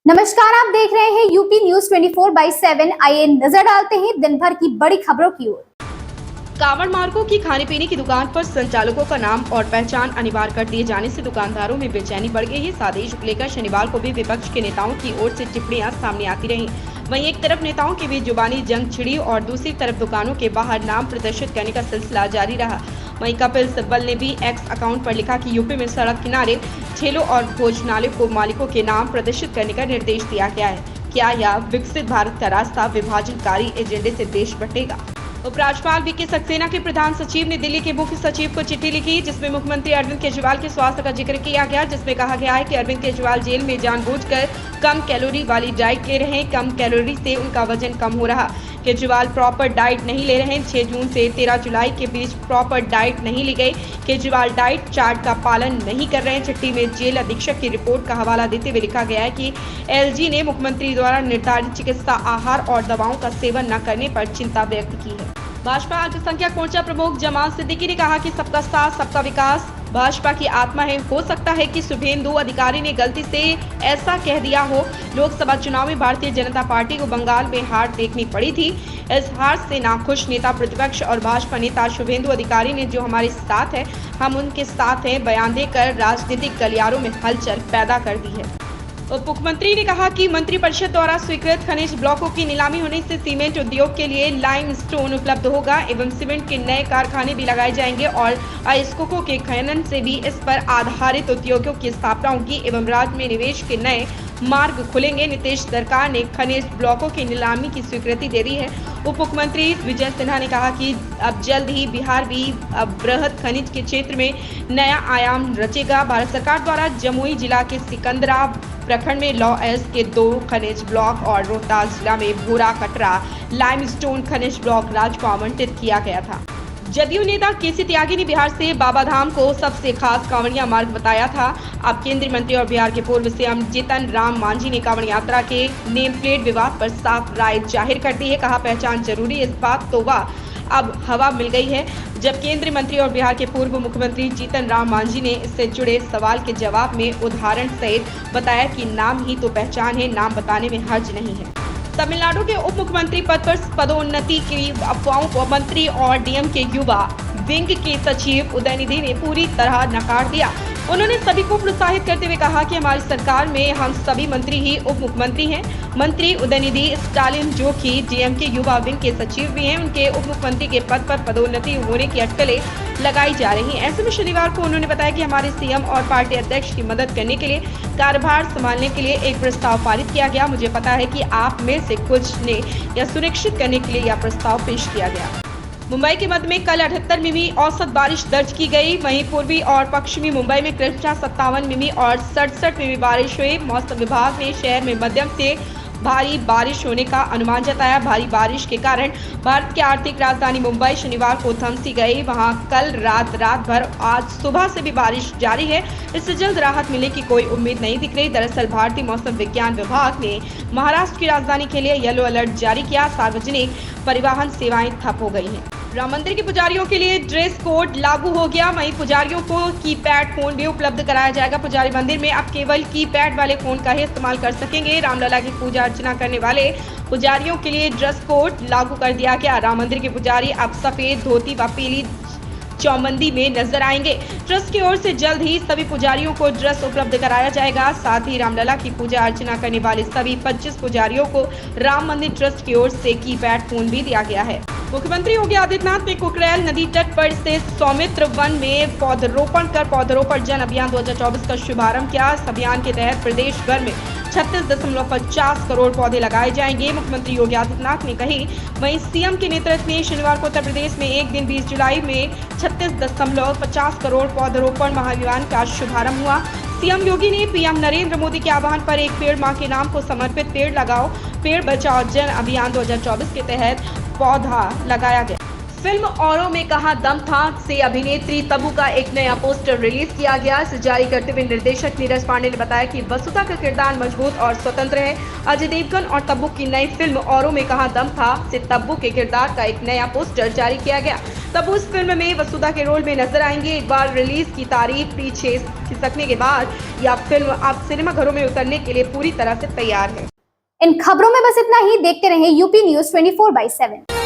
नमस्कार, आप देख रहे हैं यूपी न्यूज 24/7। आइए नजर डालते हैं दिन भर की बड़ी खबरों की ओर। कांवड़ मार्गों की खाने पीने की दुकान पर संचालकों का नाम और पहचान अनिवार्य कर दिए जाने से दुकानदारों में बेचैनी बढ़ गई है। इस आदेश को लेकर शनिवार को भी विपक्ष के नेताओं की ओर से टिप्पणियां सामने आती रहीं। वहीं एक तरफ नेताओं के बीच जुबानी जंग छिड़ी और दूसरी तरफ दुकानों के बाहर नाम प्रदर्शित करने का सिलसिला जारी रहा। वहीं कपिल सिब्बल ने भी एक्स अकाउंट पर लिखा कि यूपी में सड़क किनारे ठेलों और भोजनालयों को मालिकों के नाम प्रदर्शित करने का निर्देश दिया गया है। क्या यह विकसित भारत का रास्ता विभाजनकारी एजेंडे से देश बटेगा? उपराज्यपाल वीके सक्सेना के प्रधान सचिव ने दिल्ली के मुख्य सचिव को चिट्ठी लिखी, जिसमें मुख्यमंत्री अरविंद केजरीवाल के स्वास्थ्य का जिक्र किया गया, जिसमें कहा गया है कि अरविंद केजरीवाल जेल में जानबूझकर कम कैलोरी वाली डाइट ले रहे हैं। कम कैलोरी से उनका वजन कम हो रहा। केजरीवाल प्रॉपर डाइट नहीं ले रहे हैं। 6 जून से 13 जुलाई के बीच प्रॉपर डाइट नहीं ली गई। केजरीवाल डाइट चार्ट का पालन नहीं कर रहे हैं। चिट्ठी में जेल अधीक्षक की रिपोर्ट का हवाला देते हुए लिखा गया है कि एलजी ने मुख्यमंत्री द्वारा निर्धारित चिकित्सा आहार और दवाओं का सेवन न करने पर चिंता व्यक्त की है। भाजपा अल्पसंख्यक मोर्चा प्रमुख जमाल सिद्दीकी ने कहा कि सबका साथ सबका विकास भाजपा की आत्मा है। हो सकता है कि शुभेंदु अधिकारी ने गलती से ऐसा कह दिया हो। लोकसभा चुनाव में भारतीय जनता पार्टी को बंगाल में हार देखनी पड़ी थी। इस हार से नाखुश नेता प्रतिपक्ष और भाजपा नेता शुभेंदु अधिकारी ने जो हमारे साथ है हम उनके साथ हैं बयान देकर राजनीतिक गलियारों में हलचल पैदा कर दी है। उप मुख्यमंत्री ने कहा कि मंत्रिपरिषद द्वारा स्वीकृत खनिज ब्लॉकों की नीलामी होने से सीमेंट उद्योग के लिए लाइमस्टोन उपलब्ध होगा एवं सीमेंट के नए कारखाने भी लगाए जाएंगे और अयस्कों के खनन से भी इस पर आधारित उद्योगों की स्थापना होगी एवं राज्य में निवेश के नए मार्ग खुलेंगे। नीतीश सरकार ने खनिज ब्लॉकों की नीलामी की स्वीकृति दे दी है। उप मुख्यमंत्री विजय सिन्हा ने कहा कि अब जल्द ही बिहार भी बृहद खनिज के क्षेत्र में नया आयाम रचेगा। भारत सरकार द्वारा जमुई जिला के सिकंदरा प्रखंड में लॉ एस के 2 खनिज ब्लॉक और रोहतास जिला में भूरा कटरा लाइमस्टोन खनिज ब्लॉक राज्य को आवंटित किया गया था। जदयू नेता केसी त्यागी ने बिहार से बाबाधाम को सबसे खास कांवड़िया मार्ग बताया था। अब केंद्रीय मंत्री और बिहार के पूर्व सीएम जीतन राम मांझी ने कांवड़ यात्रा के नेम प्लेट विवाद पर साफ राय जाहिर कर दी है। कहा पहचान जरूरी, इस बात तो वाह अब हवा मिल गई है। जब केंद्रीय मंत्री और बिहार के पूर्व मुख्यमंत्री जीतन राम मांझी ने इससे जुड़े सवाल के जवाब में उदाहरण सहित बताया कि नाम ही तो पहचान है, नाम बताने में हर्ज नहीं है। तमिलनाडु के उप मुख्यमंत्री पद पर पदोन्नति की अफवाहों को मंत्री और डीएम के युवा विंग के सचिव उदयनिधि ने पूरी तरह नकार दिया। उन्होंने सभी को प्रोत्साहित करते हुए कहा कि हमारी सरकार में हम सभी मंत्री ही उप मुख्यमंत्री हैं। मंत्री उदयनिधि स्टालिन जो कि डीएम के युवा विंग के सचिव भी हैं, उनके उप मुख्यमंत्री के पद पर पदोन्नति होने की अटकलें लगाई जा रही हैं। ऐसे में शनिवार को उन्होंने बताया कि हमारे सीएम और पार्टी अध्यक्ष की मदद करने के लिए कार्यभार संभालने के लिए एक प्रस्ताव पारित किया गया। मुझे पता है कि आप में से कुछ ने यह सुनिश्चित करने के लिए यह प्रस्ताव पेश किया गया। मुंबई के मध्य में कल 78 मिमी औसत बारिश दर्ज की गई। वहीं पूर्वी और पश्चिमी मुंबई में क्रमशः 57 मिमी और 67 मिमी बारिश हुई। मौसम विभाग ने शहर में मध्यम से भारी बारिश होने का अनुमान जताया। भारी बारिश के कारण भारत की आर्थिक राजधानी मुंबई शनिवार को थम सी गई। वहां कल रात भर आज सुबह से भी बारिश जारी है। इससे जल्द राहत मिलने की कोई उम्मीद नहीं दिख रही। दरअसल भारतीय मौसम विज्ञान विभाग ने महाराष्ट्र की राजधानी के लिए येलो अलर्ट जारी किया। सार्वजनिक परिवहन सेवाएं ठप हो गई हैं। राम मंदिर के पुजारियों के लिए ड्रेस कोड लागू हो गया। वहीं पुजारियों को कीपैड फोन भी उपलब्ध कराया जाएगा। पुजारी मंदिर में अब केवल कीपैड वाले फोन का ही इस्तेमाल कर सकेंगे। रामलला की पूजा अर्चना करने वाले पुजारियों के लिए ड्रेस कोड लागू कर दिया गया। राम मंदिर के पुजारी अब सफेद धोती व पीली चौबंदी में नजर आएंगे। ट्रस्ट की ओर से जल्द ही सभी पुजारियों को ड्रेस उपलब्ध कराया जाएगा। साथ ही रामलला की पूजा अर्चना करने वाले सभी 25 पुजारियों को राम मंदिर ट्रस्ट की ओर से कीपैड फोन भी दिया गया है। मुख्यमंत्री योगी आदित्यनाथ ने कुकरेल नदी तट पर स्थित सौमित्र वन में पौधरोपण कर पौधरोपण जन अभियान 2024 का शुभारंभ किया। इस अभियान के तहत प्रदेश भर में 36.50 करोड़ पौधे लगाए जाएंगे, मुख्यमंत्री योगी आदित्यनाथ ने कही। वहीं सीएम के नेतृत्व में शनिवार को उत्तर प्रदेश में एक दिन 20 जुलाई में 36.50 करोड़ पौधरोपण महाअभियान का शुभारंभ हुआ। सीएम योगी ने पीएम नरेंद्र मोदी के आह्वान पर एक पेड़ मां के नाम को समर्पित पेड़ लगाओ पेड़ बचाओ जन अभियान 2024 के तहत पौधा लगाया गया। फिल्म औरों में कहां दम था से अभिनेत्री तब्बू का एक नया पोस्टर रिलीज किया गया। इसे जारी करते हुए निर्देशक नीरज पांडे ने बताया कि वसुधा का किरदार मजबूत और स्वतंत्र है। अजय देवगन और तब्बू की नई फिल्म औरों में कहां दम था से तब्बू के किरदार का एक नया पोस्टर जारी किया गया। तब्बू इस फिल्म में वसुधा के रोल में नजर आएंगे। एक बार रिलीज की तारीख पीछे खिसकने के बाद यह फिल्म अब सिनेमाघरों में उतरने के लिए पूरी तरह से तैयार है। इन खबरों में बस इतना ही। देखते रहें यूपी न्यूज़ 24/7।